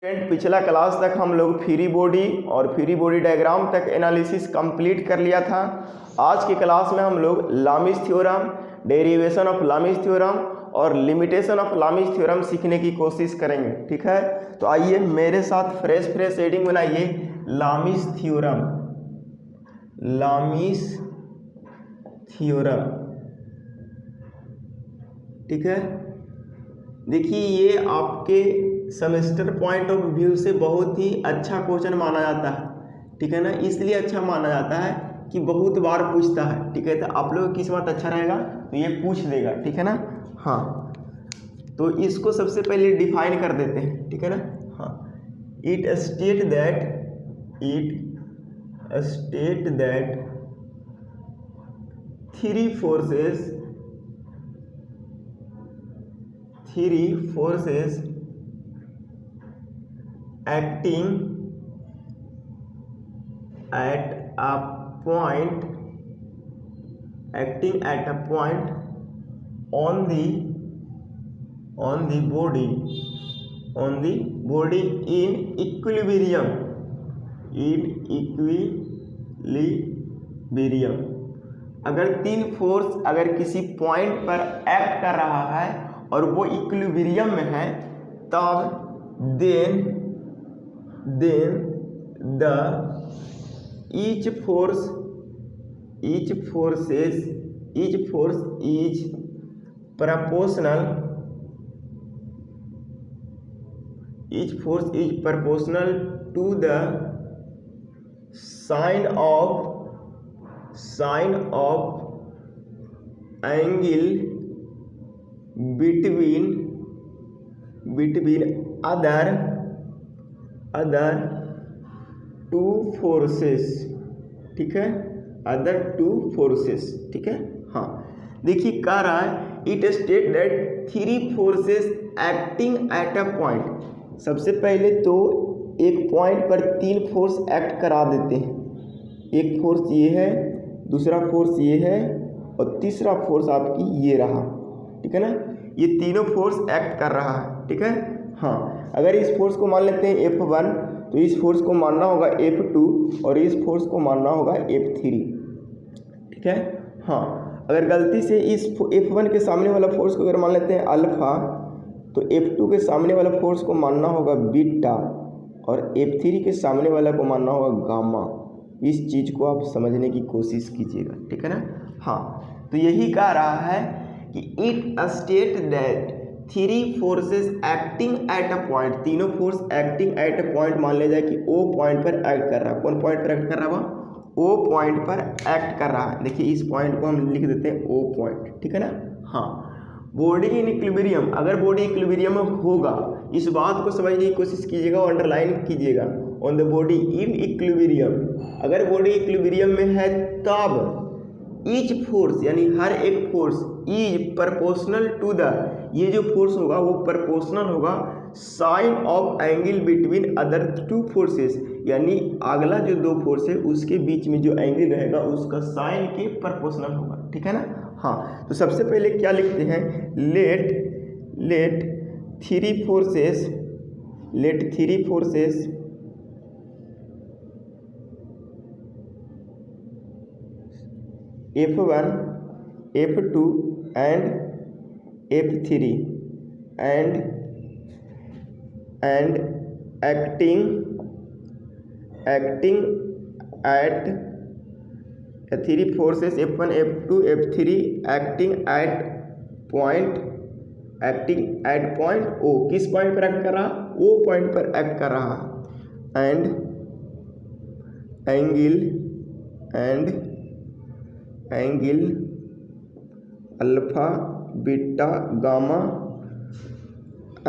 पिछला क्लास तक हम लोग फ्री बॉडी और फ्री बॉडी डायग्राम तक एनालिसिस कंप्लीट कर लिया था। आज की क्लास में हम लोग लामिस थ्योरम, डेरिवेशन ऑफ लामिस थ्योरम और लिमिटेशन ऑफ लामिस थ्योरम सीखने की कोशिश करेंगे। ठीक है, तो आइए मेरे साथ फ्रेश हेडिंग बनाइए लामिस थ्योरम। लामिस थ्योरम, ठीक है। देखिए ये आपके सेमेस्टर पॉइंट ऑफ व्यू से बहुत ही अच्छा क्वेश्चन माना जाता है, ठीक है ना। इसलिए अच्छा माना जाता है कि बहुत बार पूछता है, ठीक है। तो आप लोगों की किस्मत अच्छा रहेगा तो ये पूछ देगा, ठीक है ना। हाँ, तो इसको सबसे पहले डिफाइन कर देते हैं, ठीक है ना। हाँ, it state that three forces acting at a point on the body in equilibrium अगर तीन फोर्स अगर किसी पॉइंट पर एक्ट कर रहा है और वो इक्विलिब्रियम में है, तब then the each force is proportional to the sine of angle between other two forces, ठीक है, other two forces, ठीक है। हाँ, देखिए कह रहा है it state that three forces acting at a point. सबसे पहले तो एक पॉइंट पर तीन फोर्स एक्ट करा देते हैं। एक फोर्स ये है, दूसरा फोर्स ये है और तीसरा फोर्स आपकी ये रहा, ठीक है ना। ये तीनों फोर्स एक्ट कर रहा है, ठीक है। हाँ, अगर इस फोर्स को मान लेते हैं F1 तो इस फोर्स को मानना होगा F2 और इस फोर्स को मानना होगा F3, ठीक है। हाँ, अगर गलती से इस F1 के सामने वाला फोर्स को अगर मान लेते हैं अल्फा तो F2 के सामने वाला फोर्स को मानना होगा बीटा और F3 के सामने वाला को मानना होगा गामा। इस चीज़ को आप समझने की कोशिश कीजिएगा, ठीक है ना। हाँ, तो यही कह रहा है कि it state that three forces acting at a point, तीनों force acting at a point मान लिया जाए कि ओ पॉइंट पर एक्ट कर रहा है। कौन पॉइंट पर एक्ट कर रहा है? ओ पॉइंट पर एक्ट कर रहा है। देखिए इस पॉइंट को हम लिख देते हैं ओ पॉइंट, ठीक है ना। हाँ, बॉडी इन इक्विलिब्रियम, अगर बॉडी इक्विलिब्रियम में होगा, इस बात को समझने की कोशिश कीजिएगा और अंडरलाइन कीजिएगा, on the body in equilibrium. अगर बॉडी इक्विलिब्रियम में है तब ईच फोर्स यानी हर एक force is proportional to the, ये जो फोर्स होगा वो प्रपोर्शनल होगा sine of angle between other two forces, यानी अगला जो दो फोर्स है उसके बीच में जो एंगल रहेगा उसका साइन के प्रपोर्शनल होगा, ठीक है ना। हाँ, तो सबसे पहले क्या लिखते हैं, late three forces F1, F2 and F3 and acting at three forces F1, F2, F3 acting at point O। किस पॉइंट पर एक्ट कर रहा? O पॉइंट पर एक्ट कर रहा। And angle alpha beta gamma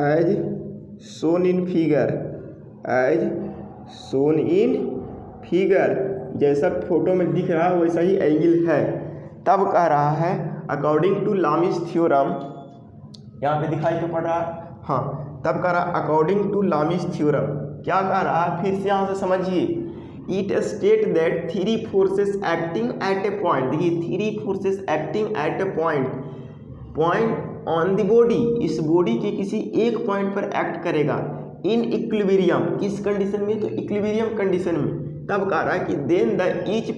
as shown in figure, जैसा photo में दिख रहा है वैसा ही एंगल है। तब कह रहा है अकॉर्डिंग टू लामिस थ्योरम, यहाँ पे दिखाई तो पड़ रहा है। हाँ, तब कह रहा अकॉर्डिंग टू लामिस थ्योरम, क्या कह रहा है फिर से यहाँ से समझिए। It state that three forces acting at a point, देखिए three forces acting at a point on the body, इस बॉडी के किसी एक पॉइंट पर एक्ट करेगा इन इक्विलिब्रियम, किस कंडीशन में, तो इक्विलिब्रियम कंडीशन में, तब कह रहा है कि then the each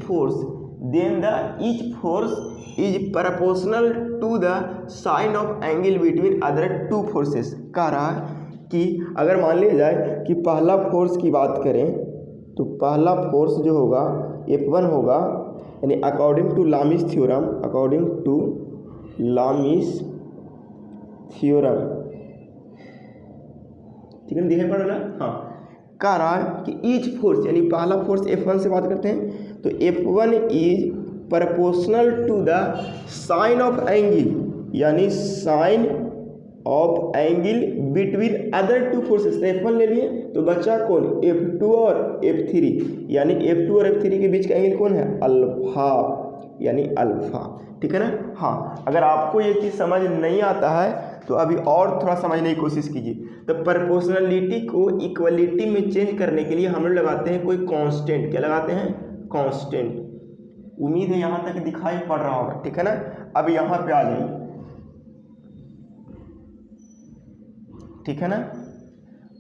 force is proportional to the sine of angle between other two forces. कह रहा है कि अगर मान लिया जाए कि पहला फोर्स की बात करें तो पहला फोर्स जो होगा F1 होगा, यानी अकॉर्डिंग टू लामिस थ्योरम, ठीक है, दिखाई पड़ रहा है। हाँ, कह रहा है कि ईच फोर्स, यानी पहला फोर्स F1 से बात करते हैं तो F1 is proportional to the sine of angle, यानी sine of angle between other two forces. F1 ले लिए तो बचा कौन, F2 और F3, यानी F2 और F3 के बीच का एंगल कौन है, अल्फा, यानी अल्फा। ठीक है ना। हाँ, अगर आपको ये चीज़ समझ नहीं आता है तो अभी और थोड़ा समझने की कोशिश कीजिए। तो प्रोपोर्शनलिटी को इक्वलिटी में चेंज करने के लिए हम लोग लगाते हैं कोई कांस्टेंट। क्या लगाते हैं, कांस्टेंट। उम्मीद है यहाँ तक दिखाई पड़ रहा होगा। ठीक है ना। अब यहाँ पे आ जाइए, ठीक है ना,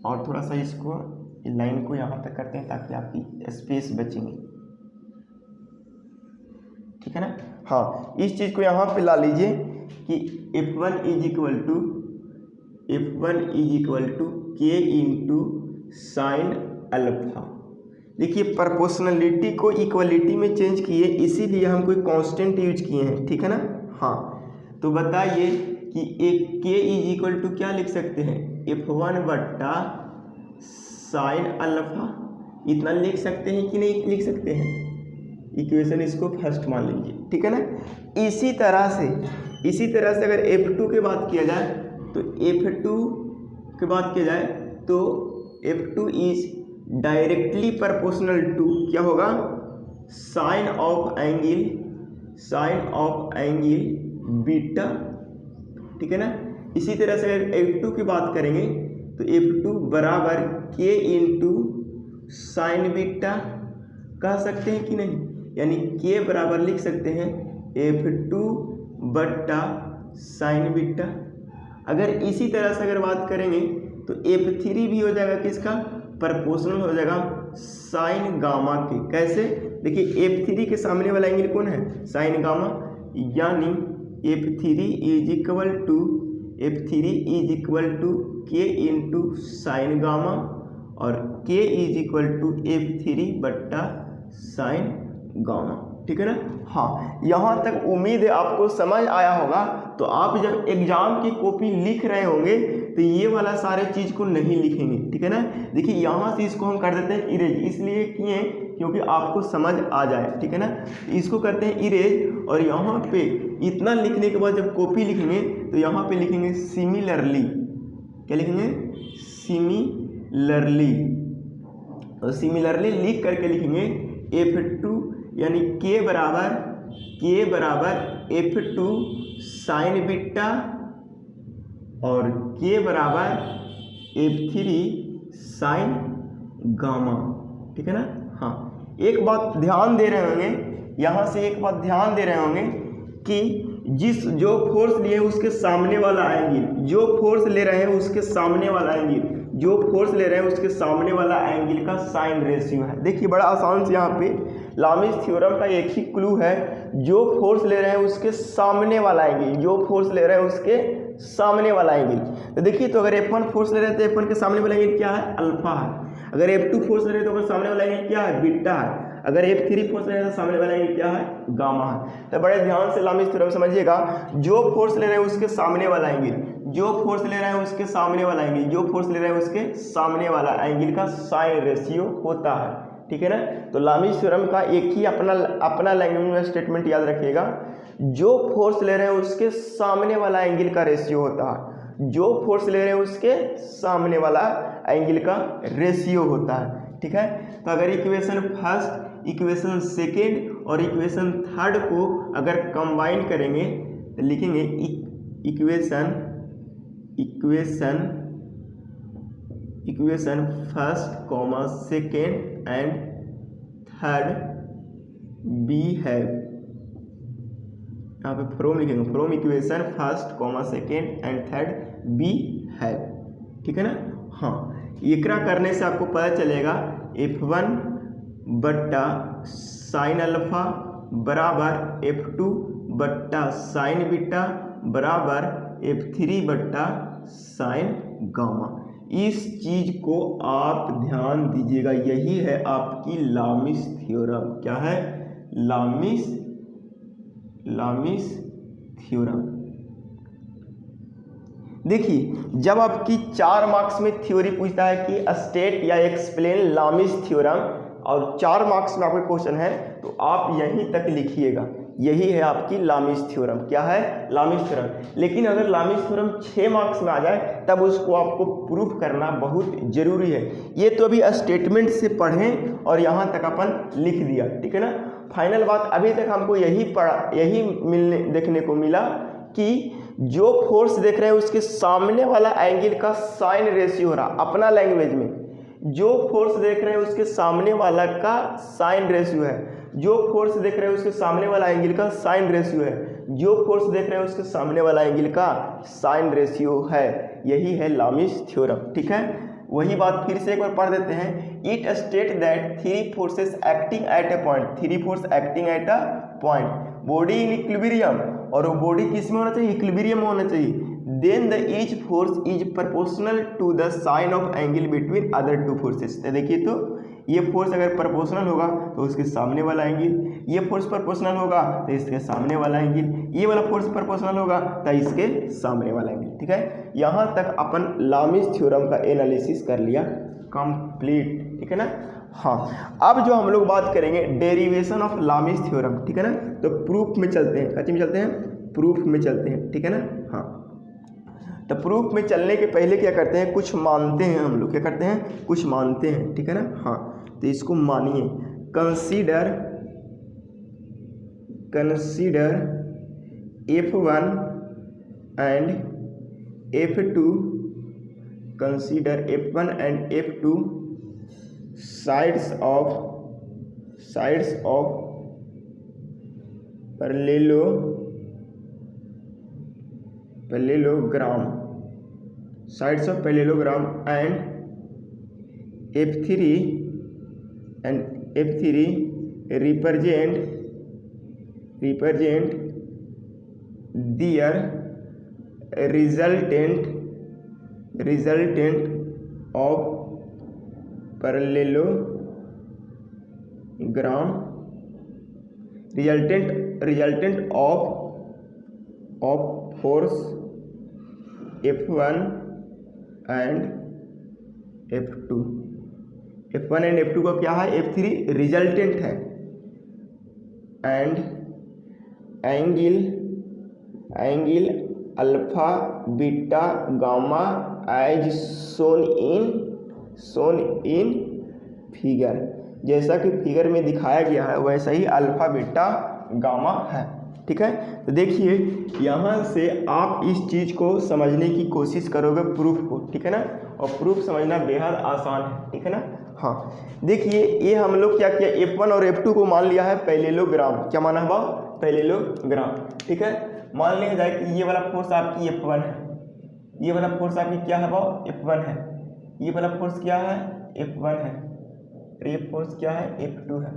और थोड़ा सा इसको लाइन को यहाँ तक करते हैं ताकि आपकी स्पेस बचेंगे। ठीक है ना। हाँ, इस चीज़ को यहाँ पे ला लीजिए कि F1 is equal to K into sine alpha. देखिए, प्रोपोर्शनलिटी को इक्वलिटी में चेंज किए, इसीलिए हम कोई कांस्टेंट यूज किए हैं। ठीक है ना। हाँ, तो बताइए कि एक K इज इक्वल टू क्या लिख सकते हैं, F1 बट्टा साइन अल्फा, इतना लिख सकते हैं कि नहीं लिख सकते हैं। इक्वेशन इसको फर्स्ट मान लीजिए। ठीक है ना। इसी तरह से अगर F2 की बात किया जाए तो F2 is directly proportional to क्या होगा, साइन ऑफ एंगल बीटा। ठीक है ना। इसी तरह से अगर F2 की बात करेंगे तो F2 बराबर K इंटू साइन बीटा कह सकते हैं कि नहीं, यानी K बराबर लिख सकते हैं F2 बट्टा साइन बीटा। अगर इसी तरह से अगर बात करेंगे तो F3 भी हो जाएगा किसका, प्रोपोर्शनल हो जाएगा साइन गामा के। कैसे, देखिए F3 के सामने वाला एंगल कौन है, साइन गामा, यानी F3 is equal to K into sine gamma, और K is equal to F3 बट्टा साइन गामा। ठीक है ना। हाँ, यहाँ तक उम्मीद है आपको समझ आया होगा। तो आप जब एग्जाम की कॉपी लिख रहे होंगे तो ये वाला सारे चीज़ को नहीं लिखेंगे। ठीक है ना। देखिए, यहाँ से इसको हम कर देते हैं इरेज, इसलिए किए क्योंकि आपको समझ आ जाए। ठीक है ना। इसको करते हैं इरेज, और यहाँ पे इतना लिखने के बाद जब कॉपी लिखेंगे तो यहाँ पे लिखेंगे सिमिलरली। क्या लिखेंगे, सिमिलरली, और सिमिलरली लिख करके लिखेंगे F2 यानी K बराबर F2 साइन बीटा, और K बराबर F3 साइन गामा। ठीक है ना। हाँ, एक बात ध्यान दे रहे होंगे, यहाँ से एक बात ध्यान दे रहे होंगे कि जो फोर्स लिए उसके सामने वाला एंगल, जो फोर्स ले रहे हैं उसके सामने वाला एंगल का साइन रेशियो है। देखिए, बड़ा आसान से यहाँ पे लामिस थ्योरम का एक ही क्लू है, जो फोर्स ले रहे हैं उसके सामने वाला एंगल, तो देखिए, तो अगर F1 फोर्स ले रहे हैं तो F1 के सामने वाला एंगल क्या है, अल्फा है। अगर F2 फोर्स ले रहे हैं तो सामने वाला एंगल क्या है, बीटा है। अगर F3 फोर्स ले रहे हैं तो सामने वाला एंगल क्या है, गामा है। तो बड़े ध्यान से लामिस थ्योरम समझिएगा, जो फोर्स ले रहे हैं उसके सामने वाला एंगल का साइन रेशियो होता है। ठीक है ना। तो लामिस थ्योरम का एक ही अपना लैंग्वेज में स्टेटमेंट याद रखिएगा, जो फोर्स ले रहे हैं उसके सामने वाला एंगल का रेशियो होता है, ठीक है। तो अगर इक्वेशन फर्स्ट, इक्वेशन सेकेंड और इक्वेशन थर्ड को अगर कंबाइन करेंगे तो लिखेंगे equation first comma second and third बी है, यहाँ पे फ्रॉम लिखेंगे, from equation first comma second and third बी है। ठीक है ना। हाँ, एकरा करने से आपको पता चलेगा F1 बट्टा साइन अल्फा बराबर F2 बट्टा साइन बीटा बराबर F3 बट्टा साइन गामा। इस चीज को आप ध्यान दीजिएगा, यही है आपकी लामिस थ्योरम। क्या है? लामिस थ्योरम। देखिए, जब आपकी 4 मार्क्स में थ्योरी पूछता है कि स्टेट या एक्सप्लेन लामिस थ्योरम, और 4 मार्क्स में आपका क्वेश्चन है, तो आप यहीं तक लिखिएगा, यही है आपकी लामिस थ्योरम। क्या है? लामिस थ्योरम। लेकिन अगर लामिस थ्योरम 6 मार्क्स में आ जाए तब उसको आपको प्रूफ करना बहुत जरूरी है। ये तो अभी स्टेटमेंट से पढ़ें और यहाँ तक अपन लिख दिया, ठीक है ना। फाइनल बात, अभी तक हमको यही देखने को मिला कि जो फोर्स देख रहे हैं उसके सामने वाला एंगल का साइन रेशियो हो रहा, अपना लैंग्वेज में जो फोर्स देख रहे हैं उसके सामने वाला का साइन रेशियो है, जो फोर्स देख रहे हैं उसके सामने वाला एंगल का साइन रेशियो है, जो फोर्स देख रहे हैं उसके सामने वाला एंगल का साइन रेशियो है। यही है लामिस थ्योरम, ठीक है। वही बात फिर से एक बार पढ़ देते हैं। It state that 3 forces acting at a point, 3 force acting at a point, body in equilibrium, और वो बॉडी किस में होना चाहिए? इक्विलिब्रियम में होना चाहिए। Then the each force is proportional to the sine of angle between other 2 forces. देखिए, तो ये फोर्स अगर प्रोपोर्शनल होगा तो उसके सामने वाला एंगल, ये फोर्स प्रोपोर्शनल होगा तो इसके सामने वाला एंगल, ये वाला फोर्स प्रोपोर्शनल होगा तो इसके सामने वाला एंगल, ठीक है। यहाँ तक अपन लामिस थ्योरम का एनालिसिस कर लिया कंप्लीट, ठीक है ना। हाँ, अब जो हम लोग बात करेंगे डेरिवेशन ऑफ लामिस थ्योरम, ठीक है ना। तो प्रूफ में चलते हैं, कच्ची में चलते हैं, प्रूफ में चलते हैं, ठीक है ना। हाँ, तो प्रूफ में चलने के पहले क्या करते हैं? कुछ मानते हैं हम लोग। क्या करते हैं? कुछ मानते हैं, ठीक है ना। हाँ, तो इसको मानिए। Consider F1 and F2, consider F1 and F2 sides of parallelogram, sides of parallelogram, and F3 represent their resultant of parallelogram, resultant of force F1 and F2। F1 and F2 का क्या है? F3 रिजल्टेंट है, and angle alpha beta gamma as shown in figure, जैसा कि figure में दिखाया गया है वैसा ही अल्फा बीटा गामा है, ठीक है। तो देखिए, यहाँ से आप इस चीज़ को समझने की कोशिश करोगे प्रूफ को, ठीक है ना। और प्रूफ समझना बेहद आसान है, ठीक है ना। हाँ, देखिए, ये हम लोग क्या किया? F1 और F2 को मान लिया है पैरेललोग्राम। क्या माना है भाव? पैरेललोग्राम, ठीक है। मान लिया जाए कि ये वाला फोर्स आपकी F1 है, ये वाला फोर्स आपकी क्या है भाव? F1 है, ये वाला फोर्स क्या है? F1 है, और ये फोर्स क्या है? F2 है।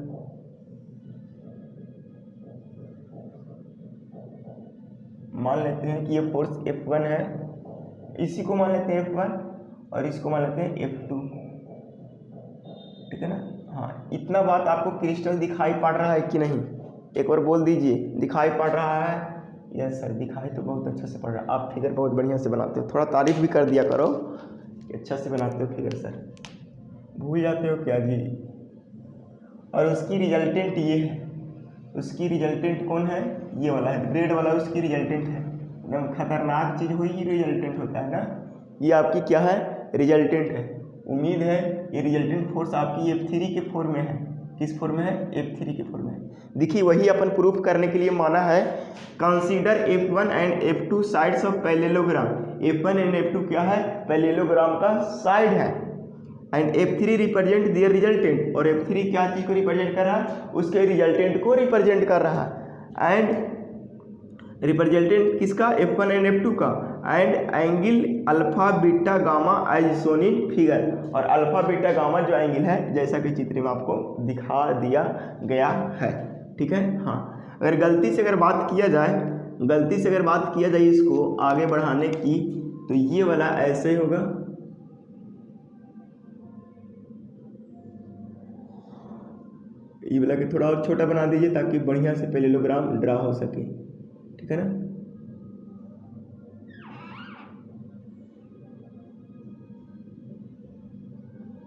मान लेते हैं कि ये फोर्स F1 है, इसी को मान लेते हैं F1 और इसको मान लेते हैं F2, ठीक है ना। हाँ, इतना बात आपको क्रिस्टल दिखाई पड़ रहा है कि नहीं? एक बार बोल दीजिए, दिखाई पड़ रहा है? यस सर, दिखाई तो बहुत अच्छा से पड़ रहा है। आप फिगर बहुत बढ़िया से बनाते हो, थोड़ा तारीफ भी कर दिया करो कि अच्छा से बनाते हो फिगर सर। भूल जाते हो क्या जी? और उसकी रिजल्टेंट ये है, उसकी रिजल्टेंट कौन है? ये वाला है, रेड वाला उसकी रिजल्टेंट है। एकदम खतरनाक चीज़ हुई, रिजल्टेंट होता है ना। ये आपकी क्या है? रिजल्टेंट है। उम्मीद है ये रिजल्टेंट फोर्स आपकी F3 के फॉर्म में है। किस फॉर्म में है? F3 के फॉर्म में है। देखिए, वही अपन प्रूफ करने के लिए माना है। Consider F1 and F2 sides of parallelogram. F1 and F2 क्या है? पैरेललोग्राम का साइड है, and F3 represent their resultant, और F3 क्या चीज़ को रिप्रेजेंट कर रहा है? उसके रिजल्टेंट को रिप्रेजेंट कर रहा है। एंड रिप्रेजेंटेंट किसका? F1 एंड F2 का। And angle alpha beta gamma as shown in figure, और अल्फा बीटा गामा जो एंगल है जैसा कि चित्र में आपको दिखा दिया गया है। ठीक है। हाँ, अगर गलती से अगर बात किया जाए इसको आगे बढ़ाने की, तो ये वाला ऐसे होगा, ये वाला के थोड़ा और छोटा बना दीजिए ताकि बढ़िया से पैरेललोग्राम ड्रा हो सके। ठीक है ना।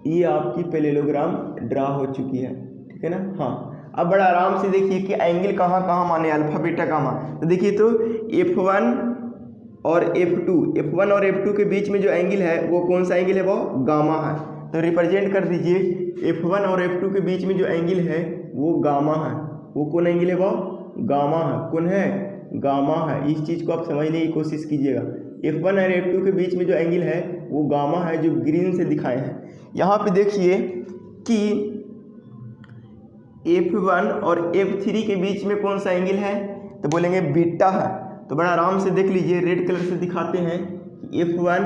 ये आपकी पैरेललोग्राम ड्रा हो चुकी है। ठीक है ना। हाँ, अब बड़ा आराम से देखिए कि एंगल कहाँ कहाँ माने, अल्फा बीटा गामा। तो देखिए तो F1 और F2 के बीच में जो एंगल है वो कौन सा एंगल है, वो गामा है। तो रिप्रेजेंट कर दीजिए F1 और F2 के बीच में जो एंगल है वो गामा है। वो कौन एंगल है, वो गामा है। कौन है, गामा है। इस चीज़ को आप समझने की कोशिश कीजिएगा। F1 और F2 के बीच में जो एंगल है वो गामा है, जो ग्रीन से दिखाए हैं। यहाँ पे देखिए कि F1 और F3 के बीच में कौन सा एंगल है, तो बोलेंगे बीटा है। तो बड़ा आराम से देख लीजिए, रेड कलर से दिखाते हैं कि F1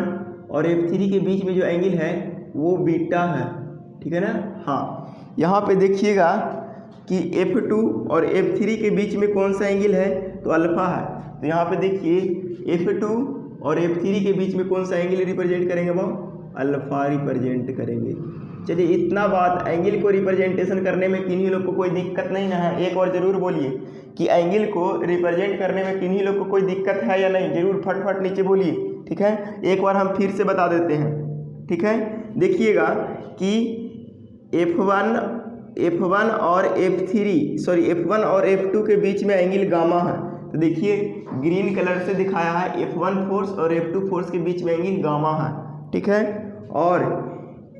और F3 के बीच में जो एंगल है वो बीटा है। ठीक है ना। हाँ, यहाँ पे देखिएगा कि F2 और F3 के बीच में कौन सा एंगल है, तो अल्फा है। तो यहाँ पे देखिए F2 और F3 के बीच में कौन सा एंगल रिप्रेजेंट करेंगे, वो अल्फा रिप्रेजेंट करेंगे। चलिए, इतना बात, एंगल को रिप्रेजेंटेशन करने में किन्हीं लोग को कोई दिक्कत नहीं है। एक और ज़रूर बोलिए कि एंगल को रिप्रेजेंट करने में किन्हीं लोग को कोई दिक्कत है या नहीं, ज़रूर फटफट नीचे बोलिए। ठीक है, एक बार हम फिर से बता देते हैं। ठीक है, देखिएगा कि F1 और F2 के बीच में एंगल गामा है। तो देखिए ग्रीन कलर से दिखाया है, F1 फोर्स और F2 फोर्स के बीच में एंगल गामा है। ठीक है, और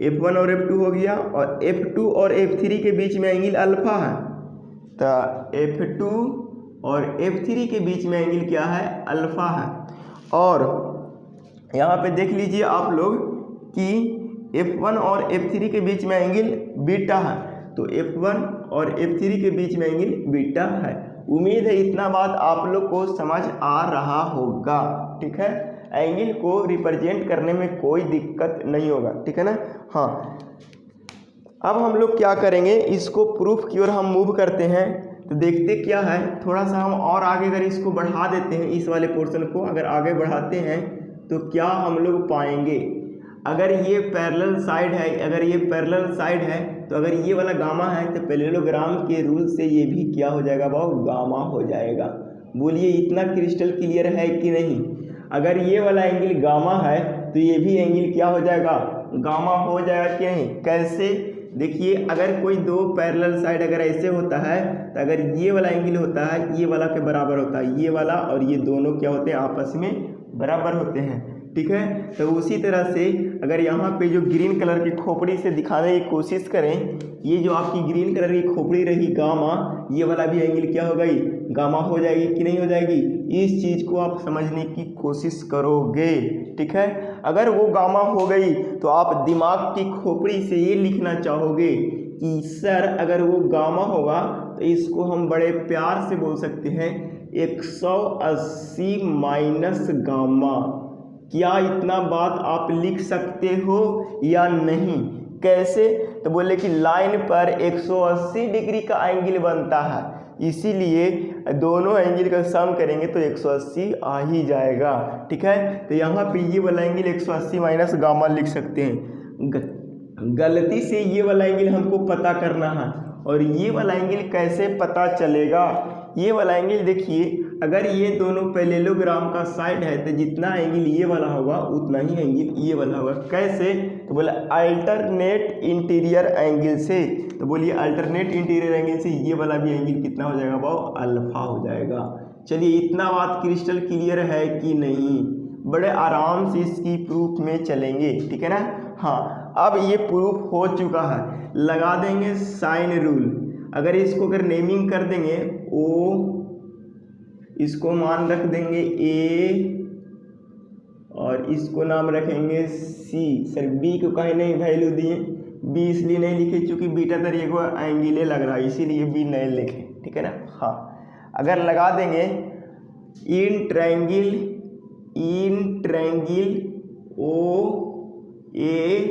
F1 और F2 हो गया, और F2 और F3 के बीच में एंगल अल्फा है। तो F2 और F3 के बीच में एंगल क्या है, अल्फा है। और यहाँ पे देख लीजिए आप लोग कि F1 और F3 के बीच में एंगल बीटा है। तो F1 और F3 के बीच में एंगल बीटा है। उम्मीद है इतना बात आप लोग को समझ आ रहा होगा। ठीक है, एंगल को रिप्रेजेंट करने में कोई दिक्कत नहीं होगा। ठीक है ना। हाँ, अब हम लोग क्या करेंगे, इसको प्रूफ की ओर हम मूव करते हैं। तो देखते क्या है, थोड़ा सा हम और आगे अगर इसको बढ़ा देते हैं, इस वाले पोर्शन को अगर आगे बढ़ाते हैं तो क्या हम लोग पाएंगे, अगर ये पैरेलल साइड है, तो अगर ये वाला गामा है तो पैरेललोग्राम के रूल से ये भी क्या हो जाएगा, वो गामा हो जाएगा। बोलिए इतना क्रिस्टल क्लियर है कि नहीं। अगर ये वाला एंगल गामा है तो ये भी एंगल क्या हो जाएगा, गामा हो जाएगा कि नहीं। कैसे, देखिए अगर कोई दो पैरेलल साइड अगर ऐसे होता है तो अगर ये वाला एंगल होता है ये वाला के बराबर होता है, ये वाला और ये दोनों क्या होते हैं, आपस में बराबर होते हैं। ठीक है, तो उसी तरह से अगर यहाँ पे जो ग्रीन कलर की खोपड़ी से दिखाने की कोशिश करें, ये जो आपकी ग्रीन कलर की खोपड़ी रही गामा, ये वाला भी एंगल क्या हो गई, गामा हो जाएगी कि नहीं हो जाएगी। इस चीज़ को आप समझने की कोशिश करोगे। ठीक है, अगर वो गामा हो गई तो आप दिमाग की खोपड़ी से ये लिखना चाहोगे कि सर अगर वो गामा होगा तो इसको हम बड़े प्यार से बोल सकते हैं 180 माइनस गामा। क्या इतना बात आप लिख सकते हो या नहीं। कैसे, तो बोले कि लाइन पर 180 डिग्री का एंगल बनता है, इसीलिए दोनों एंगल का सम करेंगे तो 180 आ ही जाएगा। ठीक है, तो यहाँ पे ये वाला एंगल 180 माइनस गामा लिख सकते हैं। गलती से ये वाला एंगल हमको पता करना है, और ये वाला एंगल कैसे पता चलेगा। ये वाला एंगल देखिए, अगर ये दोनों पैरेललोग्राम का साइड है तो जितना एंगल ये वाला होगा उतना ही एंगल ये वाला होगा। कैसे, तो बोले अल्टरनेट इंटीरियर एंगल से। तो बोलिए अल्टरनेट इंटीरियर एंगल से ये वाला भी एंगल कितना हो जाएगा, वो अल्फा हो जाएगा। चलिए इतना बात क्रिस्टल क्लियर है कि नहीं, बड़े आराम से इसकी प्रूफ में चलेंगे। ठीक है ना। हाँ, अब ये प्रूफ हो चुका है, लगा देंगे साइन रूल। अगर इसको अगर नेमिंग कर देंगे ओ, इसको मान रख देंगे ए, और इसको नाम रखेंगे सी। सर बी को कहीं नहीं वैल्यू दिए, बी इसलिए नहीं लिखे क्योंकि बीटा तर ये एंगल लग रहा है, इसीलिए बी नहीं लिखे। ठीक है ना। हाँ, अगर लगा देंगे in triangle in triangle OAC,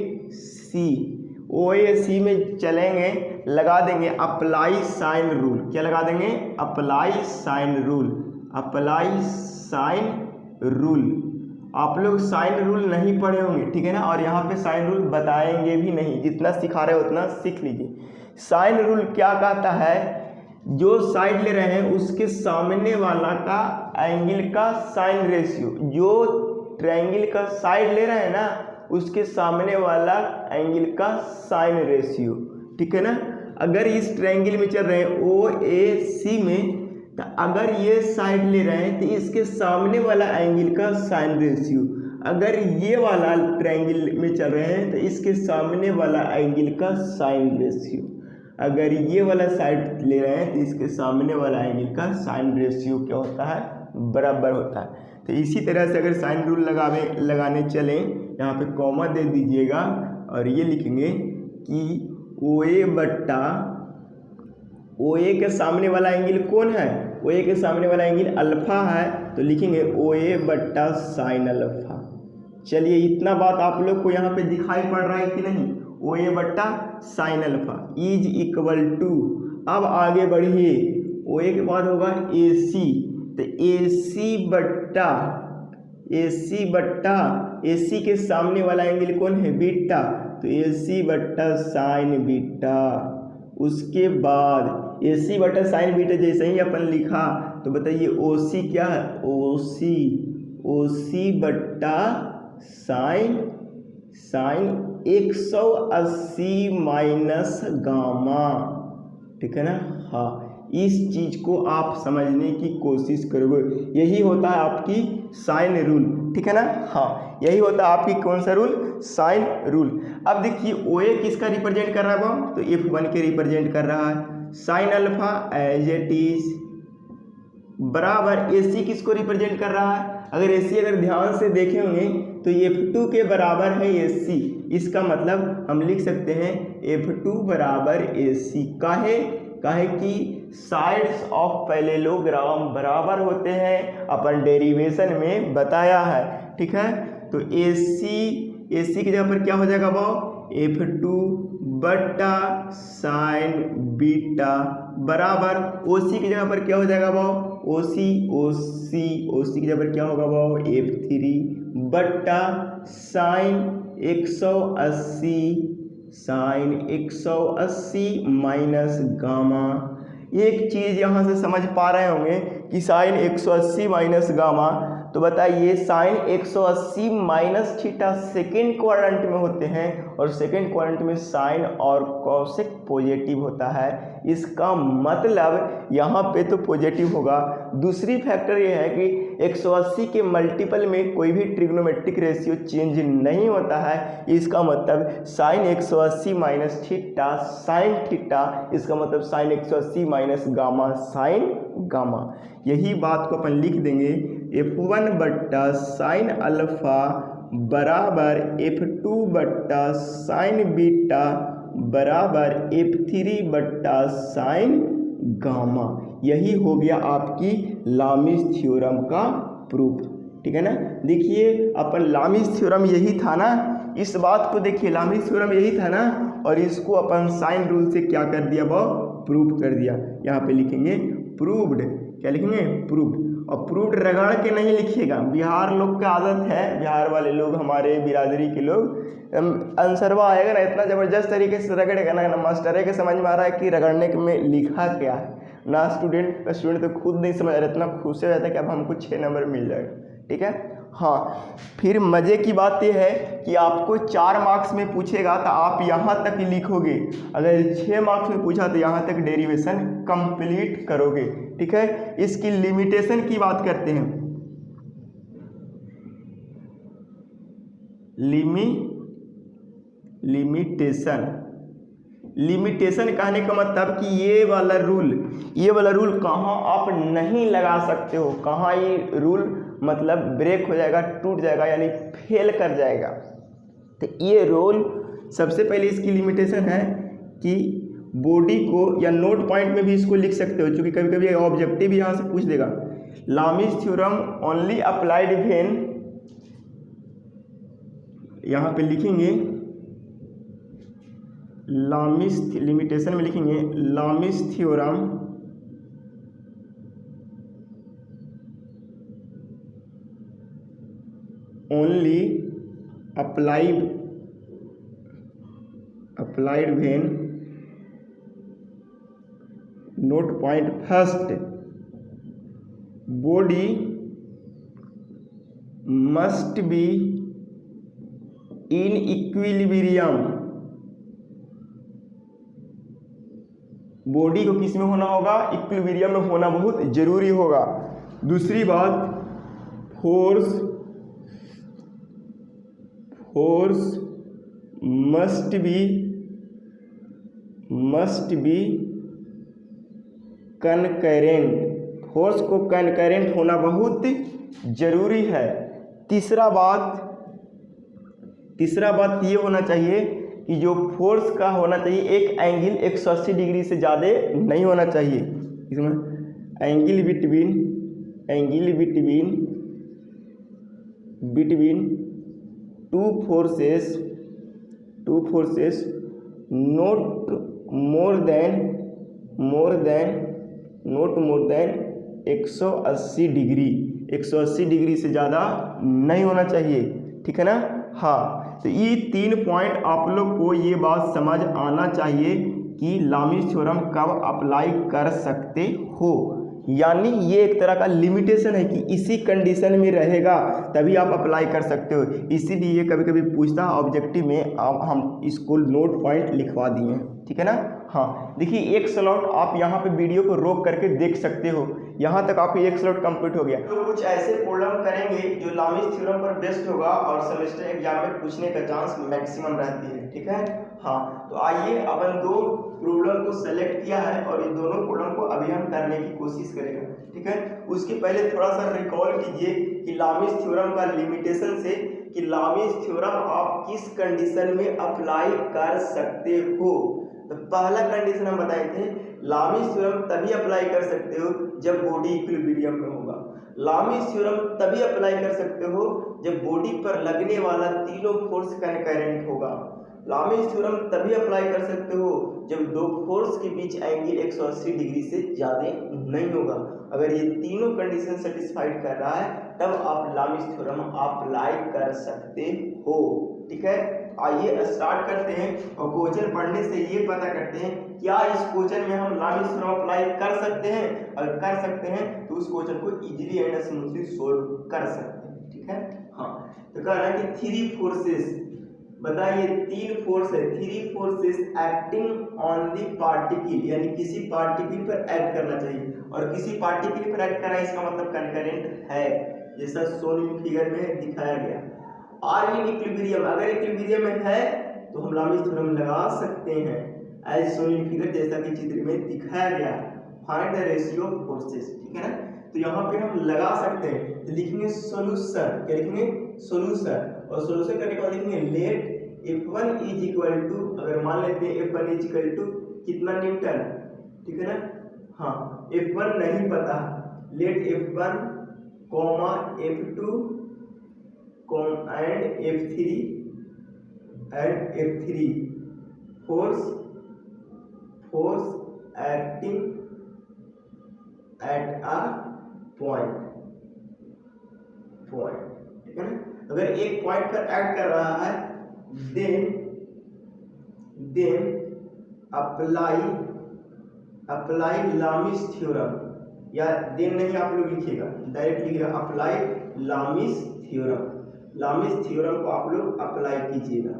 OAC में चलेंगे, लगा देंगे अप्लाई साइन रूल। क्या लगा देंगे? Apply sine rule. Apply sine rule. आप लोग साइन रूल नहीं पढ़े होंगे, ठीक है ना, और यहाँ पे साइन रूल बताएंगे भी नहीं, जितना सिखा रहे हो उतना सीख लीजिए। साइन रूल क्या कहता है? जो साइड ले रहे हैं उसके सामने वाला का एंगल का साइन रेशियो, जो ट्रायंगल का साइड ले रहे हैं ना उसके सामने वाला एंगल का साइन रेशियो, ठीक है ना। अगर इस ट्रायंगल में चल रहे हैं OAC में, तो अगर ये साइड ले रहे हैं तो इसके सामने वाला एंगल का साइन रेशियो, अगर ये वाला ट्रायंगल में चल रहे हैं तो इसके सामने वाला एंगल का साइन रेशियो, अगर ये वाला साइड ले रहे हैं तो इसके सामने वाला एंगल का साइन रेशियो क्या होता है? बराबर होता है। तो इसी तरह से अगर साइन रूल लगाने चलें, यहाँ पे कॉमा दे दीजिएगा और ये लिखेंगे कि OA बट्टा OA के सामने वाला एंगल कौन है? OA के सामने वाला एंगल अल्फा है, तो लिखेंगे OA बट्टा साइन अल्फा। चलिए, इतना बात आप लोग को यहाँ पे दिखाई पड़ रहा है कि नहीं? OA बट्टा sine alpha is equal to, अब आगे बढ़िए, OA के बाद होगा AC, तो AC के सामने वाला एंगल कौन है? बीटा, तो AC बट्टा साइन बीटा। उसके बाद AC बट्टा साइन बीटा जैसे ही अपन लिखा, तो बताइए OC क्या है? OC बट्टा साइन 180 माइनस गामा, ठीक है ना। हाँ, इस चीज को आप समझने की कोशिश करोगे, यही होता है आपकी साइन रूल, ठीक है ना। हाँ, यही होता है आपकी कौन सा रूल? Sine rule. अब देखिए OA किसका रिप्रेजेंट कर रहा है वो? तो F1 के रिप्रेजेंट कर रहा है। Sine alpha as it is बराबर AC किसको रिप्रेजेंट कर रहा है? अगर AC अगर ध्यान से देखे होंगे तो F2 के बराबर है AC, इसका मतलब हम लिख सकते हैं F2 बराबर AC। काहे कि साइड्स ऑफ पैरेललोग्राम बराबर होते हैं, अपन डेरिवेशन में बताया है, ठीक है। तो AC की जगह पर क्या हो जाएगा भाव? F2 बट्टा साइन बीटा बराबर OC की जगह पर क्या हो जाएगा भाव? OC की जगह पर क्या होगा भाव? F3 बट्टा साइन 180 माइनस गामा। एक चीज़ यहाँ से समझ पा रहे होंगे कि साइन 180 माइनस गामा, तो बताइए sine 180 minus theta second quadrant में होते हैं, और सेकेंड क्वाड्रेंट में साइन और कॉसेक पॉजिटिव होता है। इसका मतलब यहाँ पे तो पॉजिटिव होगा। दूसरी फैक्टर ये है कि 180 के मल्टीपल में कोई भी ट्रिग्नोमेट्रिक रेशियो चेंज नहीं होता है। इसका मतलब sine 180 minus theta sine theta, इसका मतलब sine 180 minus gamma sine gamma. यही बात को अपन लिख देंगे F1 बट्टा साइन अल्फा बराबर F2 बट्टा साइन बीटा बराबर F3 बट्टा साइन गामा। यही हो गया आपकी लामिस थ्योरम का प्रूफ, ठीक है ना। देखिए अपन लामिस थ्योरम यही था ना, इस बात को देखिए, लामिस थ्योरम यही था ना, और इसको अपन साइन रूल से क्या कर दिया? वो प्रूव कर दिया। यहाँ पे लिखेंगे प्रूव्ड, क्या लिखेंगे? प्रूव्ड। और प्रूव्ड रगड़ के नहीं लिखिएगा, बिहार लोग का आदत है, बिहार वाले लोग, हमारे बिरादरी के लोग, आंसरवा आएगा ना इतना ज़बरदस्त तरीके से रगड़ेगा ना मास्टर के समझ में आ रहा है कि रगड़ने में लिखा क्या है ना। स्टूडेंट तो खुद नहीं समझ रहा, इतना खुश हो जाता है कि अब हमको 6 नंबर मिल जाएगा, ठीक है। हाँ, फिर मज़े की बात यह है कि आपको 4 मार्क्स में पूछेगा तो आप यहाँ तक लिखोगे, अगर 6 मार्क्स में पूछा तो यहाँ तक डेरिवेशन कंप्लीट करोगे, ठीक है। इसकी लिमिटेशन की बात करते हैं। लिमिटेशन कहने का मतलब कि ये वाला रूल कहाँ आप नहीं लगा सकते हो, कहाँ ये रूल मतलब ब्रेक हो जाएगा, टूट जाएगा, यानी फेल कर जाएगा। तो ये रूल सबसे पहले इसकी लिमिटेशन है कि बॉडी को, या नोट पॉइंट में भी इसको लिख सकते हो, क्योंकि कभी कभी ऑब्जेक्टिव यहाँ से पूछ देगा। लामिस थ्योरम ओनली अप्लाइड व्हेन यहाँ पे लिखेंगे लामिस, लिमिटेशन में लिखेंगे लामिस theorem only applied when note point first body must be in equilibrium। Body को किस में होना होगा? इक्विलिब्रियम में होना बहुत जरूरी होगा। दूसरी बात, force must be concurrent. Force को कनकरेंट होना बहुत जरूरी है। तीसरा बात ये होना चाहिए कि जो फोर्स का होना चाहिए एक एंगल 180 डिग्री से ज़्यादा नहीं होना चाहिए। इसमें angle between two forces not more than 180 degree से ज़्यादा नहीं होना चाहिए। ठीक है ना? हाँ, तो ये 3 पॉइंट आप लोग को ये बात समझ आना चाहिए कि लामिस थ्योरम कब अप्लाई कर सकते हो। यानी ये एक तरह का लिमिटेशन है कि इसी कंडीशन में रहेगा तभी आप अप्लाई कर सकते हो। इसीलिए कभी कभी पूछता है ऑब्जेक्टिव में, अब हम इसको नोट पॉइंट लिखवा दिए हैं। ठीक है ना? हाँ, देखिए एक स्लॉट आप यहाँ पे वीडियो को रोक करके देख सकते हो। यहाँ तक आपकी एक स्लॉट कंप्लीट हो गया। तो कुछ ऐसे प्रॉब्लम करेंगे जो लामिस थ्योरम पर बेस्ड होगा और सेमेस्टर एग्जाम में पूछने का चांस मैक्सिमम रहती है। ठीक है? हाँ, तो आइए अपन 2 प्रॉब्लम को सेलेक्ट किया है और इन दोनों प्रॉब्लम को अभी हम करने की कोशिश करेंगे। ठीक है? उसके पहले थोड़ा सा रिकॉल कीजिए कि लामिस थ्योरम का लिमिटेशन से कि लामिस थ्योरम आप किस कंडीशन में अप्लाई कर सकते हो। तो पहला कंडीशन हम बताए थे, लामिस थ्योरम तभी अप्लाई कर सकते हो जब बॉडी इक्विलिब्रियम में होगा। लामिस थ्योरम तभी अप्लाई कर सकते हो जब बॉडी पर लगने वाला तीनों फोर्स कनकरेंट होगा। लामिस थ्योरम तभी अप्लाई कर सकते हो जब 2 फोर्स के बीच एंगल 180 डिग्री से ज़्यादा नहीं होगा। अगर ये तीनों कंडीशन सेटिस्फाइड कर रहा है तब आप लामिस थ्योरम अप्लाई कर सकते हो। ठीक है? आइए स्टार्ट करते हैं और क्वेश्चन पढ़ने से ये पता करते हैं क्या इस क्वेश्चन में हम लामिस थ्योरम अप्लाई कर सकते हैं। अगर कर सकते हैं तो उस क्वेश्चन को इजीली एंड स्मूथली सोल्व कर सकते हैं। ठीक है? हाँ, तो कह रहा है कि 3 फोर्सेस, बताइए 3 फोर्स है, 3 forces acting on the particle, यानी किसी पार्टिकल पर एक्ट करना चाहिए और किसी पार्टिकल पर एक्ट करना इसका मतलब कनकरेंट है, जैसा शोन इन फिगर में दिखाया गया। आर इन इक्विलिब्रियम, अगर इक्विलिब्रियम में है तो हम लामिस थ्योरम लगा सकते हैं एज शोन इन फिगर, जैसा कि चित्र में दिखाया गया। Find the ratio of forces. ठीक है ना? तो यहाँ पे हम लगा सकते हैं। तो लिखेंगे सोल्यूशन, क्या लिखेंगे? सोल्यूशन। और सोल्यूशन करने के बाद लिखेंगे late F1 is equal to, अगर मान लेते हैं F1 इज इक्वल टू कितना न्यूटन। ठीक है ना? हाँ, F1 नहीं पता, let F1 comma F2 and F3 force acting at a point. ठीक है ना? अगर एक पॉइंट पर एक्ट कर रहा है then apply लामिस थ्योरम, या then नहीं आप लोग लिखिएगा, डायरेक्ट लिखिएगा अप्लाई लामिस थ्योरम। लामिस थ्योरम को आप लोग अप्लाई कीजिएगा।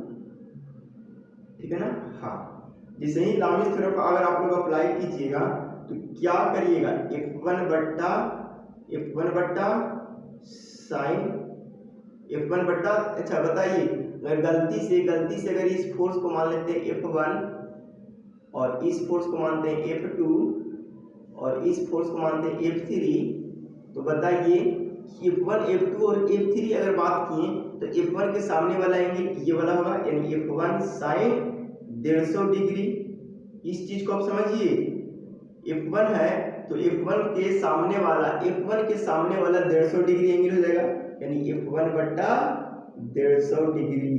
ठीक है ना? हाँ, जैसे ही लामिस थ्योरम को अगर आप लोग अप्लाई कीजिएगा तो क्या करिएगा, F1 बट्टा साइन F1 बट्टा, अच्छा बताइए, अगर गलती से अगर इस फोर्स को मान लेते हैं F1 और इस फोर्स को मानते हैं F2 और इस फोर्स को मानते हैं F3, तो बताइए F1 F2 और F3 अगर बात किए तो F1 के सामने वाला एंगल ये वाला होगा, यानी F1 साइन 150 डिग्री। इस चीज को आप समझिए, F1 है तो F1 के सामने वाला 150 डिग्री एंगल हो जाएगा, यानी F1 बट्टा 150 डिग्री।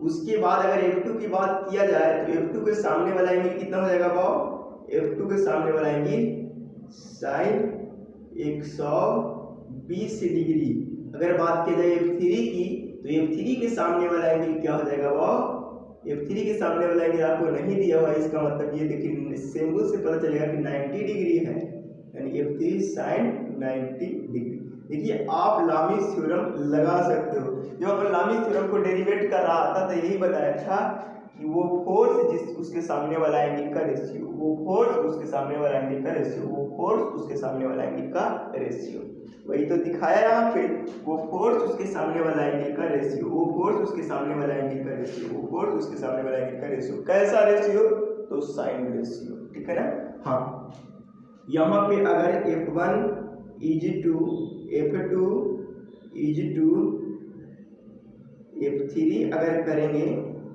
उसके बाद अगर F2 की बात किया जाए तो F2 के सामने वाला एंगल कितना हो जाएगा बाबू, F2 के सामने वाला एंगल साइन 120 डिग्री। अगर बात की जाए F3 की तो F3 के सामने वाला एंगल क्या हो जाएगा बाबू, F3 के सामने वाला एंगल आपको नहीं दिया हुआ, इसका मतलब ये देखिए सिंबल से पता चलेगा कि 90 डिग्री है, यानी F3 साइन 90 डिग्री। देखिए आप लामीस थ्योरम लगा सकते हो। जब अपन लामीस थ्योरम को डेरिवेट कर रहा था तो यही बताया था कि वो फोर्स जिस उसके सामने वाला एंगल का रेशियो, वो फोर्स उसके सामने वाला एंगल का रेशियो, वो फोर्स उसके सामने वाला एंगल का रेशियो, वही तो दिखाया यहाँ पे। वो फोर्स उसके सामने वाला एंगल का रेशियो, वो फोर्स उसके सामने वाला एंगल का रेशियो, वो फोर्स उसके सामने वाला एंगल का रेशियो। कैसा रेशियो, तो साइन रेशियो, ठीक है ना। हाँ, यहाँ पे अगर F1 is to F2 is to F3 अगर करेंगे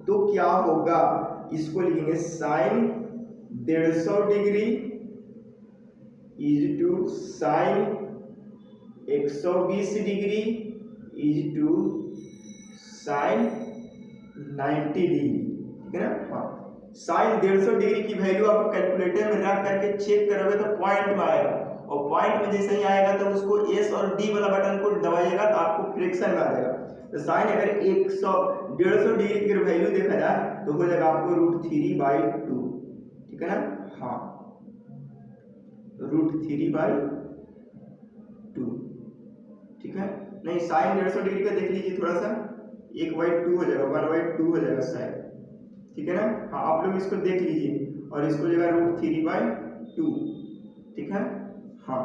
तो क्या होगा, इसको लिखेंगे sine 150 degree is to sine 120 degree is to sine 90 degree, ठीक है ना। हाँ, साइन 150 डिग्री की वैल्यू आप कैलकुलेटर में रख करके चेक करोगे तो पॉइंट में आएगा, और पॉइंट में जैसे ही आएगा तो उसको S और D वाला बटन को दबाइएगा तो आपको फ्रैक्शन में आ जाएगा। तो साइन अगर 150 डिग्री की वैल्यू देखा जाए तो हो जाएगा आपको √3/2, ठीक है ना। हाँ, √3/2, ठीक है। नहीं, साइन 150 डिग्री का देख लीजिए थोड़ा सा, 1/2 हो जाएगा, 1/2 हो जाएगा साइन, ठीक है ना। हाँ, आप लोग इसको देख लीजिए और इसको हो जाएगा √3/2, ठीक है। हाँ,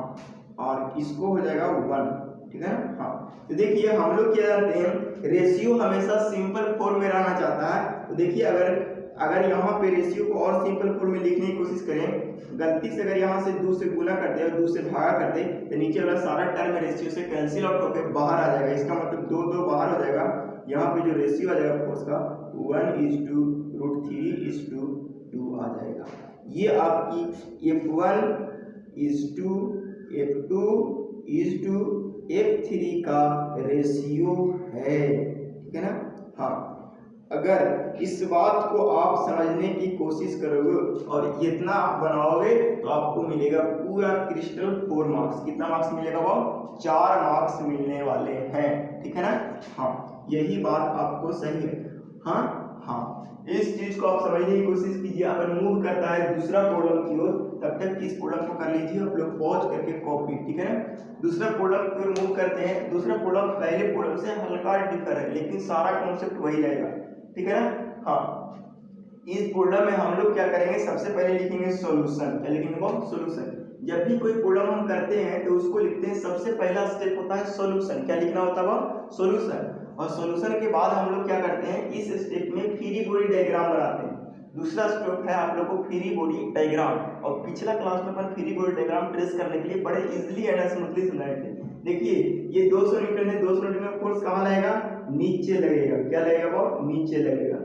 और इसको हो जाएगा 1, ठीक है ना। हाँ, तो देखिए हम लोग क्या जानते हैं, रेशियो हमेशा सिंपल फॉर्म में रहना चाहता है। तो देखिए अगर यहाँ पे रेशियो को और सिंपल फॉर्म में लिखने की कोशिश करें, गलती से अगर यहाँ से 2 से गुना कर दे और 2 से भागा कर दे तो नीचे वाला सारा टर्म रेशियो से कैंसिल आउट होकर बाहर आ जाएगा। इसका मतलब 2 बाहर हो जाएगा। यहाँ पे जो रेशियो आ जाएगा फोर्स का 1:√3:2 आ जाएगा। ये आपकी F1 F2 F3 का रेशियो है, ठीक है ना। हाँ, अगर इस बात को आप समझने की कोशिश करोगे और इतना आप बनाओगे तो आपको मिलेगा पूरा क्रिस्टल 4 मार्क्स। कितना मार्क्स मिलेगा, वो 4 मार्क्स मिलने वाले हैं, ठीक है ना। हाँ, यही बात आपको सही है। हाँ हाँ, इस चीज को आप समझने की कोशिश कीजिए। अपन मूव करता है दूसरा प्रॉब्लम की ओर, तब तक इस प्रॉब्लम को कर लीजिए आप लोग पॉज करके कॉपी, ठीक है ना। दूसरा प्रॉब्लम की ओर मूव करते हैं। दूसरा प्रॉब्लम पहले प्रॉब्लम से हल्का डिफर है, लेकिन सारा कॉन्सेप्ट वही रहेगा, ठीक है ना। हाँ, इस प्रॉब्लम में हम लोग क्या करेंगे, सबसे पहले लिखेंगे सॉल्यूशन। क्या लिखेंगे, वो सॉल्यूशन। जब भी कोई प्रॉब्लम हम करते हैं तो उसको लिखते हैं, सबसे पहला स्टेप होता है सॉल्यूशन। क्या लिखना होता है, वो सॉल्यूशन। और सॉल्यूशन के बाद हम लोग क्या करते हैं, इस स्टेप में फ्री बॉडी डायग्राम बनाते हैं। दूसरा स्टेप है आप लोग को फ्री बॉडी डायग्राम, और पिछला क्लास में अपन फ्री बॉडी डायग्राम ट्रेस करने के लिए बड़े इजीली एंड स्मूथली समझाए थे। देखिए ये 200 न्यूटन है, 200 न्यूटन का फोर्स कहाँ लगेगा, नीचे लगेगा। क्या लगेगा, वो नीचे लगेगा।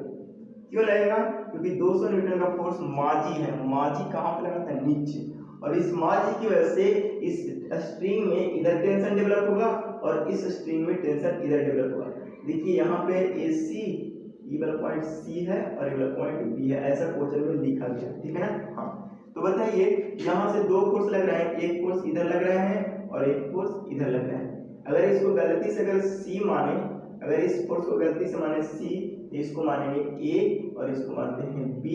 क्यों लगेगा, क्योंकि 200 न्यूटन का फोर्स माजी है। माजी कहाँ पे लगाता है, नीचे। और इस माजी की वजह से इस स्ट्रिंग में इधर टेंशन डेवलप होगा और इस स्ट्रिंग में टेंशन इधर डेवलप होगा। देखिए यहाँ पे AC ये वाला पॉइंट C है और ये वाला पॉइंट B है, ऐसा क्वेश्चन में लिखा गया, ठीक है ना। हाँ, तो बताइए यहाँ से 2 फोर्स लग रहे हैं, एक फोर्स इधर लग रहे हैं और एक फोर्स इधर लग रहे हैं। अगर इसको गलती से अगर C माने, अगर इस फोर्स को गलती से माने C, इसको मानेंगे A और इसको मानते हैं B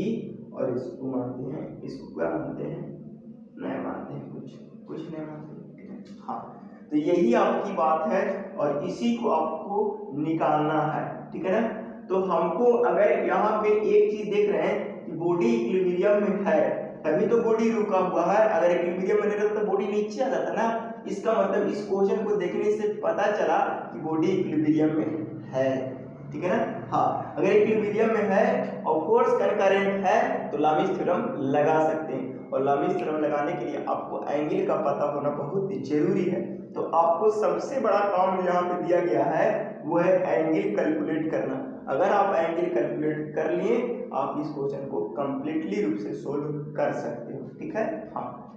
और इसको मानते हैं, इसको क्या मानते हैं, नहीं मानते हैं, कुछ नहीं मानते। हाँ, तो यही आपकी बात है और इसी को आपको निकालना है, ठीक है ना। तो हमको अगर यहाँ पे एक चीज देख रहे हैं कि बॉडी इक्विलिब्रियम में है तभी तो बॉडी रुका हुआ है। अगर इक्विलिब्रियम में नहीं रहता तो बॉडी नीचे आ जाता ना। इसका मतलब इस क्वेश्चन को देखने से पता चला कि बॉडी इक्विलिब्रियम में है, ठीक है ना। हाँ, अगर इक्विलिब्रियम में है और फोर्स कनकरेंट है तो लामीस थ्योरम लगा सकते हैं। और लामीस थ्योरम लगाने के लिए आपको एंगल का पता होना बहुत जरूरी है। तो आपको सबसे बड़ा काम यहाँ पे दिया गया है वो है एंगल कैलकुलेट करना। अगर आप एंगल कैलकुलेट कर लिए आप इस क्वेश्चन को कंप्लीटली रूप से सोल्व कर सकते हो, ठीक है। हाँ,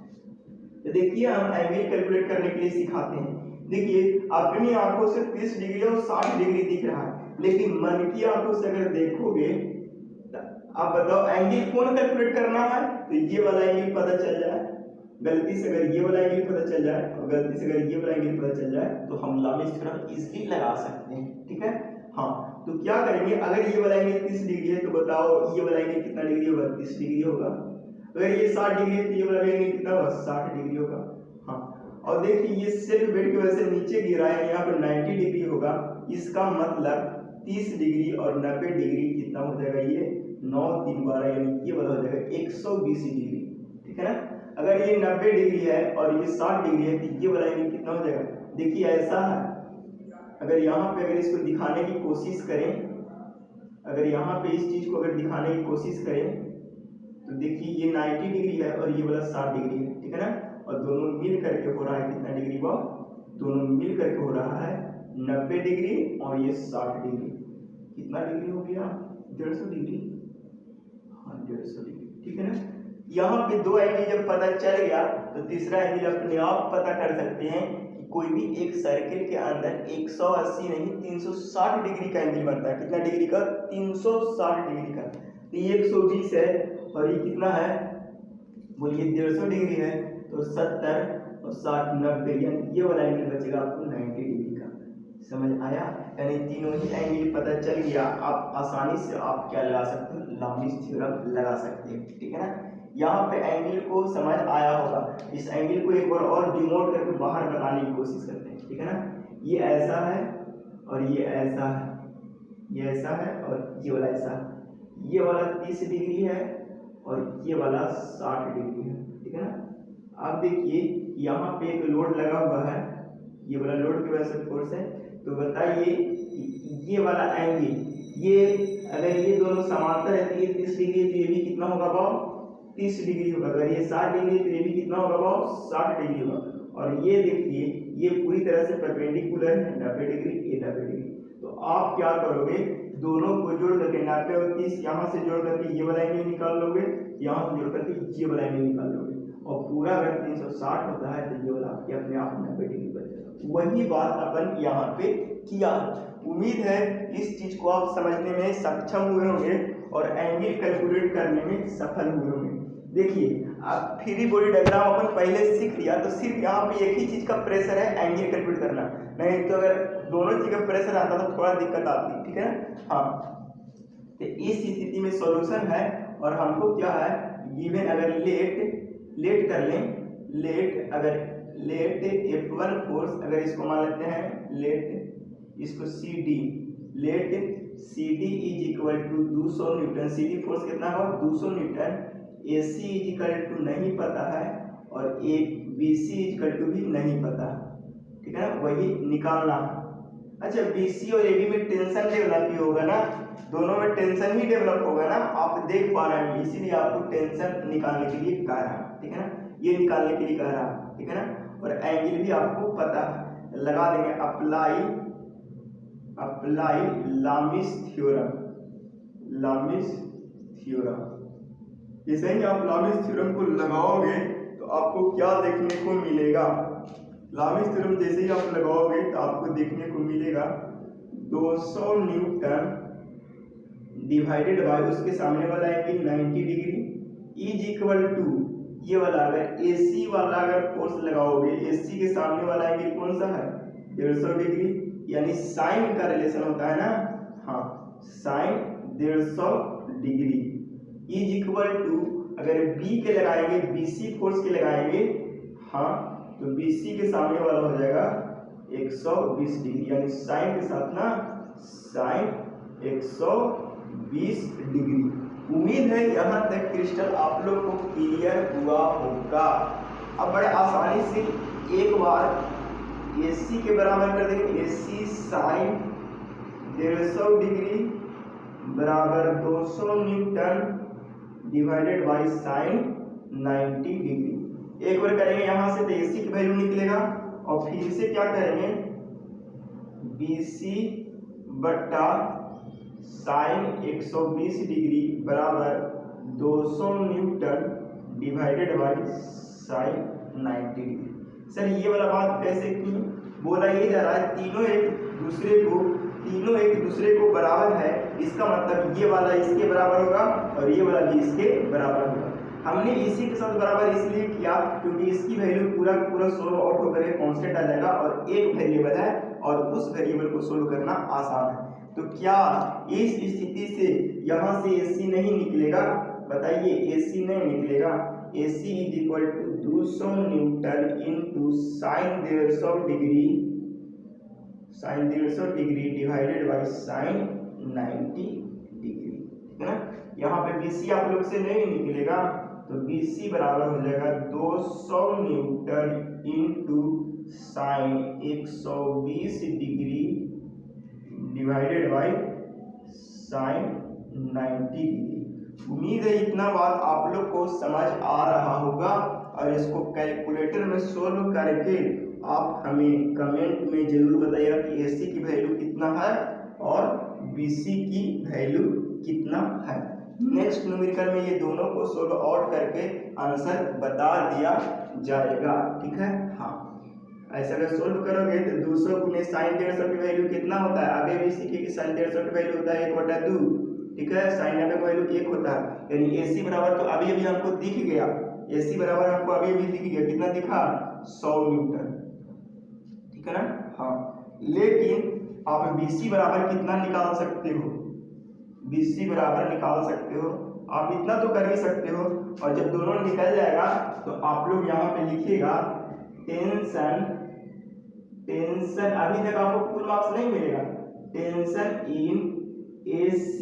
तो देखिए हम एंगल कैलकुलेट करने के लिए सिखाते हैं। देखिए अपनी आंखों से 30 डिग्री और 60 डिग्री दिख रहा है। लेकिन मन की आंखों से अगर देखोगे तो आप बताओ एंगल कौन कैलकुलेट करना है, तो ये वाला एंगल पता चल जाए, गलती से अगर ये वाला एंगल पता चल जाए और गलती से अगर ये वाला एंगल पता चल जाए तो हम लामिस थ्योरम इजीली लगा सकते हैं। ठीक है, हाँ तो क्या करेंगे, अगर ये वाला एंगल 30 डिग्री है तो बताओ ये वाला एंगल कितना डिग्री होगा, 30 डिग्री होगा। अगर ये 60 डिग्री है तो ये वाला एंगल कितना होगा, 60 डिग्री होगा। हाँ और देखिए ये सेल्फ वेट की वजह से नीचे गिरा है, यहाँ पर 90 डिग्री होगा, इसका मतलब 30 डिग्री और 90 डिग्री कितना हो जाएगा, ये 9 3 12 यानी ये वाला हो जाएगा 120 डिग्री। ठीक है ना, अगर ये 90 डिग्री है और ये 60 डिग्री है तो ये वाला एंगल कितना हो जाएगा। देखिए ऐसा है, अगर यहाँ पे अगर इसको दिखाने की कोशिश करें, अगर यहाँ पे इस चीज को अगर दिखाने की कोशिश करें तो देखिए ये 90 डिग्री है और ये वाला 60 डिग्री है। ठीक है ना, और दोनों मिल करके हो रहा है कितना डिग्री, वो दोनों मिल करके हो रहा है 90 डिग्री और ये 60 डिग्री, कितना डिग्री हो गया, 150 डिग्री। हाँ 150 डिग्री। ठीक है ना, यहाँ पे दो एंगल जब पता चल गया तो तीसरा एंगल अपने आप पता कर सकते हैं कि कोई भी एक सर्किल के अंदर 180 नहीं 360 डिग्री का एंगल बनता है। कितना डिग्री का, 360 डिग्री का। तो ये 120 है और ये कितना है, बोलिए 150 डिग्री है, तो 70 और 60 90 यानी ये वाला एंगल बचेगा आपको 90 डिग्री का। समझ आया, यानी तीनों ही एंगल पता चल गया, आप आसानी से आप क्या लगा सकते हो, लामिस थ्योरम लगा सकते हैं। ठीक है ना, यहाँ पे एंगल को समझ आया होगा, इस एंगल को एक बार और डिमोट करके बाहर बताने की कोशिश करते हैं। ठीक है ना, ये ऐसा है और ये ऐसा है, ये ऐसा है और ये वाला ऐसा है, ये वाला 30 डिग्री है और ये वाला 60 डिग्री है। ठीक है ना, अब देखिए यहाँ पे एक लोड लगा हुआ है, ये वाला लोड की वजह से फोर्स है, तो बताइए ये वाला एंगल, ये अगर ये दोनों समांतर है तो ये 30 डिग्री तो ये भी कितना होगा भाव, 30 डिग्री होगा। अगर ये 60 डिग्री तो ये भी कितना होगा भाव, 60 डिग्री होगा। और ये देखिए ये पूरी तरह से परपेंडिकुलर है 90 डिग्री, ये 90 डिग्री। तो आप क्या करोगे, दोनों को जोड़ करके 90 और 30 यहाँ से जोड़ करके ये वाला एंगल निकाल लोगे, यहाँ से जोड़ करके ये वाला एंगल निकाल लोगे, और पूरा अगर 360 होता है तो ये वाला आपके अपने आप 90 डिग्री बन जाएगा। वही बात अपन यहाँ पे किया। उम्मीद है इस चीज को आप समझने में सक्षम हुए होंगे और एंगल कैलकुलेट करने में सफल हुए होंगे। देखिए आप फ्री बॉडी डायग्राम अपन पहले सीख लिया, तो सिर्फ यहाँ पे एक ही चीज का प्रेशर है एंगल कैलकुलेट करना, नहीं तो अगर दोनों चीज का प्रेशर आता तो थोड़ा दिक्कत आती। ठीक है, हाँ तो इस स्थिति में सॉल्यूशन है और हमको क्या है गिवन, अगर लेट कर लें, लेट अगर लेट F1 फोर्स, अगर इसको मान लेते हैं लेट इसको CD, let CD is equal to 200 newton, CD force कितना होगा 200 newton, AC is equal to नहीं पता है और BC इज इक्वल टू भी नहीं पता। ठीक है ना, वही निकालना। अच्छा BC और AB में टेंशन डेवलप ही होगा ना, दोनों में टेंशन ही डेवलप होगा ना, आप देख पा रहे हैं, इसीलिए आपको टेंशन निकालने के लिए कह रहा। ठीक है ना, ये निकालने के लिए कह रहा। ठीक है ना, और एंगल भी आपको पता है, लगा देंगे अप्लाई लामिस थ्योरम, लामिस थ्योरम। जैसे ही आप लामिस थ्योरम को लगाओगे तो आपको क्या देखने को मिलेगा, लामिस थ्योरम जैसे ही आप लगाओगे तो आपको देखने को मिलेगा 200 न्यूटन डिवाइडेड बाय उसके सामने वाला angle 90 degree is equal to ये वाला, अगर AC वाला अगर फोर्स लगाओगे, AC के सामने वाला एंगल कौन सा है 150 डिग्री, यानी साइन का रिलेशन होता है ना, हाँ sine 150 degree is equal to, अगर B के लगाएंगे BC फोर्स के लगाएंगे, हाँ तो BC के सामने वाला हो जाएगा 120 डिग्री, यानी साइन के साथ ना साइन 120 डिग्री। उम्मीद है यहाँ तक क्रिस्टल आप लोग को क्लियर हुआ होगा। अब बड़े आसानी से एक बार AC के बराबर कर देंगे, AC साइन 150 डिग्री बराबर 200 Newton divided by sine 90 degree. एक बार करेंगे यहाँ से तो AC की वैल्यू निकलेगा और फिर से क्या करेंगे BC बट्टा साइन 120 डिग्री बराबर 200 Newton divided by sine 90 degree. Sir ये वाला बात कैसे की, बोला ये जा रहा है तीनों एक दूसरे को तीनों एक दूसरे को बराबर है, इसका मतलब ये वाला इसके बराबर होगा और ये वाला भी इसके बराबर होगा। हमने इसी के साथ बराबर इसलिए किया क्योंकि इसकी वैल्यू पूरा पूरा सोल्व आउट होकर कांस्टेंट आ जाएगा और एक वेरिएबल है और उस वेरिएबल को सोल्व करना आसान है। तो क्या इस स्थिति से यहाँ से AC नहीं निकलेगा? बताइए, AC नहीं निकलेगा। AC is equal to 200 newton into sine 150 degree divided by sine 90 degree, ठीक है ना। यहाँ पे BC आप लोग से नहीं निकलेगा, तो BC बराबर हो जाएगा 200 newton into sign 120 degree divided by sine 90 degree. उम्मीद है इतना बात आप लोग को समझ आ रहा होगा और इसको कैलकुलेटर में सोल्व करके आप हमें कमेंट में जरूर बताइएगा कि AC की वैल्यू कितना है और BC की वैल्यू कितना है। नेक्स्ट न्यूमेरिकल में ये दोनों को सोल्व आउट करके आंसर बता दिया जाएगा, ठीक है। हाँ, ऐसा अगर सोल्व करोगे तो 200 गुने साइन 150 की वैल्यू कितना होता है, आगे भी सीखे कि साइन 150 की वैल्यू होता है 1/2, ठीक है। साइन 90 की वैल्यू 1 होता है, यानी AC बराबर तो अभी अभी हमको दिख गया, AC बराबर हमको अभी अभी दिख गया, कितना दिखा 100 न्यूटन, ठीक है ना। हाँ, लेकिन आप BC बराबर कितना निकाल सकते हो, BC बराबर निकाल सकते हो आप, इतना तो कर ही सकते हो। और जब दोनों निकल जाएगा तो आप लोग यहाँ पे लिखिएगा टेंशन, अभी तक आपको फुल मार्क्स नहीं मिलेगा, tension in AC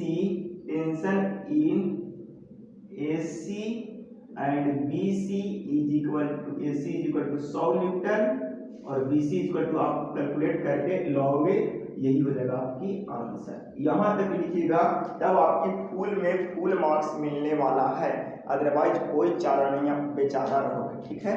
and BC is equal to, AC is equal to 100 newton और BC इज इक्वल टू, आप कैलकुलेट करके लोगे, यही हो जाएगा आपकी आंसर। यहाँ तक लिखिएगा, तब आपकी फुल में फुल मार्क्स मिलने वाला है, अदरवाइज कोई चारा नहीं, आप बेचारा रहोगे, ठीक है।